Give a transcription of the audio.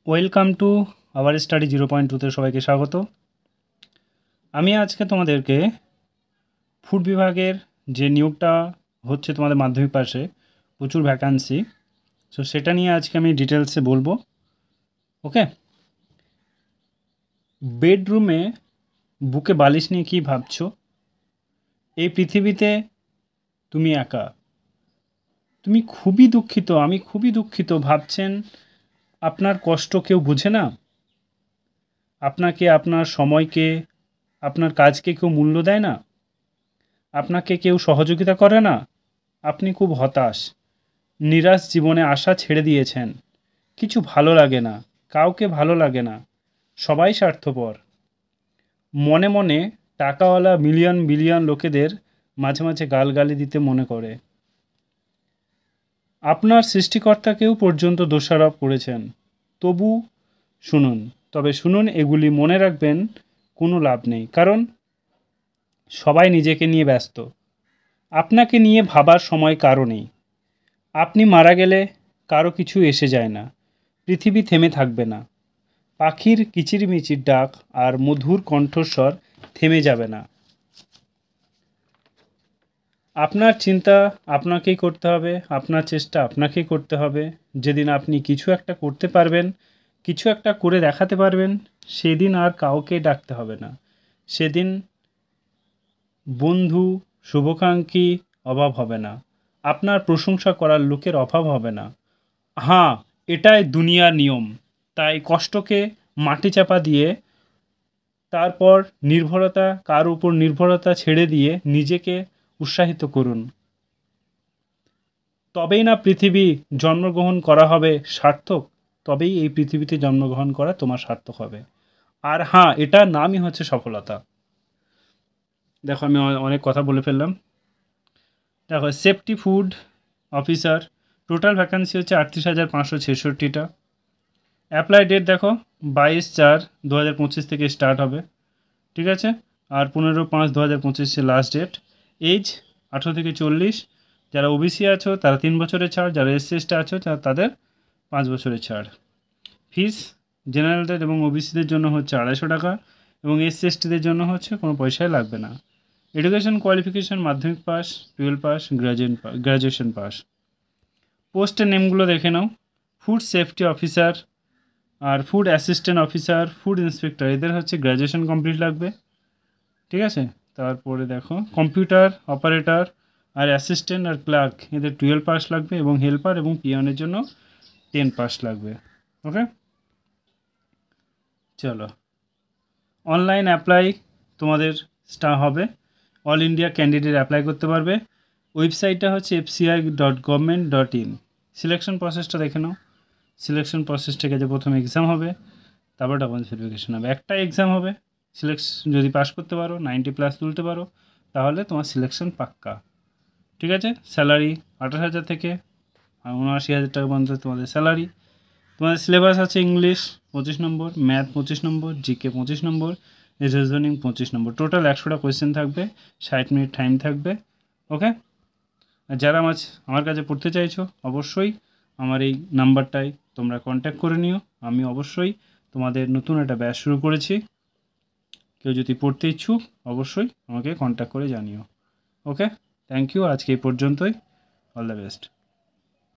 Welcome to our study 0.2তে সবাইকে স্বাগত। আমি আজকে তোমাদেরকে ফুড বিভাগের যে নিয়োগটা হচ্ছে তোমাদের মাধ্যমিক পাশে প্রচুর ভ্যাকান্সি, সো সেটা নিয়ে আজকে আমি ডিটেলসে বলবো। ওকে, বেডরুমে বুকে বালিশ নিয়ে কী ভাবছো? এই পৃথিবীতে তুমি একা, তুমি খুবই দুঃখিত, আমি খুবই দুঃখিত ভাবছেন আপনার কষ্ট কেউ বুঝে না, আপনাকে, আপনার সময়কে, আপনার কাজকে কেউ মূল্য দেয় না, আপনাকে কেউ সহযোগিতা করে না, আপনি খুব হতাশ, নিরাশ, জীবনে আশা ছেড়ে দিয়েছেন, কিছু ভালো লাগে না, কাউকে ভালো লাগে না, সবাই স্বার্থপর, মনে মনে টাকাওয়ালা মিলিয়ন বিলিয়ন লোকেদের মাঝে মাঝে গালগালি দিতে মনে করে, আপনার সৃষ্টিকর্তাকেও পর্যন্ত দোষারোপ করেছেন। তবু শুনুন, তবে শুনুন, এগুলি মনে রাখবেন, কোনো লাভ নেই, কারণ সবাই নিজেকে নিয়ে ব্যস্ত, আপনাকে নিয়ে ভাবার সময় কারো নেই। আপনি মারা গেলে কারো কিছু এসে যায় না, পৃথিবী থেমে থাকবে না, পাখির কিচিরমিচির ডাক আর মধুর কণ্ঠস্বর থেমে যাবে না। আপনার চিন্তা আপনাকেই করতে হবে, আপনার চেষ্টা আপনাকেই করতে হবে। যেদিন আপনি কিছু একটা করতে পারবেন, কিছু একটা করে দেখাতে পারবেন, সেদিন আর কাউকে ডাকতে হবে না। সেদিন বন্ধু, শুভাকাঙ্ক্ষী অভাব হবে না, আপনার প্রশংসা করার লোকের অভাব হবে না। হ্যাঁ, এটাই দুনিয়ার নিয়ম। তাই কষ্টকে মাটি চাপা দিয়ে, তারপর কার উপর নির্ভরতা ছেড়ে দিয়ে নিজেকে উৎসাহিত করুন। তবেই না পৃথিবী জন্মগ্রহণ করা হবে সার্থক, তবেই এই পৃথিবীতে জন্মগ্রহণ করা তোমার সার্থক হবে। আর হ্যাঁ, এটার নামই হচ্ছে সফলতা। দেখো, আমি অনেক কথা বলে ফেললাম। দেখো, safety food officer, total vacancy হচ্ছে 38,566টা। অ্যাপ্লাই ডেট দেখো 22/4/2025 থেকে স্টার্ট হবে, ঠিক আছে। আর 15/5/2025 লাস্ট ডেট। এজ 18 থেকে 40। যারা ওবিসি আছো তারা 3 বছরের ছাড়, যারা এসসি এসটি আছো তাদের 5 বছরের ছাড়। ফিস জেনারেলদের এবং ওবিসিদের জন্য হচ্ছে 250 টাকা, এবং এসসি এসটিদের জন্য হচ্ছে কোনো পয়সাই লাগবে না। Education qualification Madhyamik pass, 12 pass, graduation pass. পোস্টের নেমগুলো দেখে নাও। ফুড সেফটি অফিসার আর food assistant officer, food inspector, এদের হচ্ছে গ্র্যাজুয়েশন কমপ্লিট লাগবে, ঠিক আছে। তারপরে দেখো, কম্পিউটার অপারেটর আর অ্যাসিস্ট্যান্ট আর ক্লার্ক, এদের 12 পাস লাগবে, এবং হেল্পার এবং পিয়নের জন্য 10 পাস লাগবে। ওকে, চলো, অনলাইন অ্যাপ্লাই তোমাদের হবে। অল ইন্ডিয়া ক্যান্ডিডেট অ্যাপ্লাই করতে পারবে। ওয়েবসাইটটা হচ্ছে fci.government.in। সিলেকশন প্রসেসটা দেখে নাও। সিলেকশন প্রসেস থেকে যে প্রথমে এক্সাম হবে, তারপর ডকুমেন্টস ভেরিফিকেশন হবে। একটা এক্সাম হবে, যদি পাস করতে পারো, 90+ তুলতে পারো, তাহলে তোমার সিলেকশন পাক্কা, ঠিক আছে। স্যালারি 28,000 থেকে 79,000 টাকা পর্যন্ত তোমাদের স্যালারি। তোমাদের সিলেবাস আছে ইংলিশ 25 নম্বর, ম্যাথ 25 নম্বর, জিকে 25 নম্বর, রিজনিং 25 নম্বর। টোটাল 100টা কোয়েশ্চেন থাকবে, 60 মিনিট টাইম থাকবে। ওকে, আর যারা আমার কাছে পড়তে চাইছো, অবশ্যই আমার এই নাম্বারটায় তোমরা কন্ট্যাক্ট করে নিও। আমি অবশ্যই তোমাদের নতুন একটা ব্যাচ শুরু করেছি। কেউ যদি পড়তে ইচ্ছুক, অবশ্যই আমাকে কন্ট্যাক্ট করে জানিও। ওকে, থ্যাংক ইউ, আজকে এই পর্যন্তই। All the best.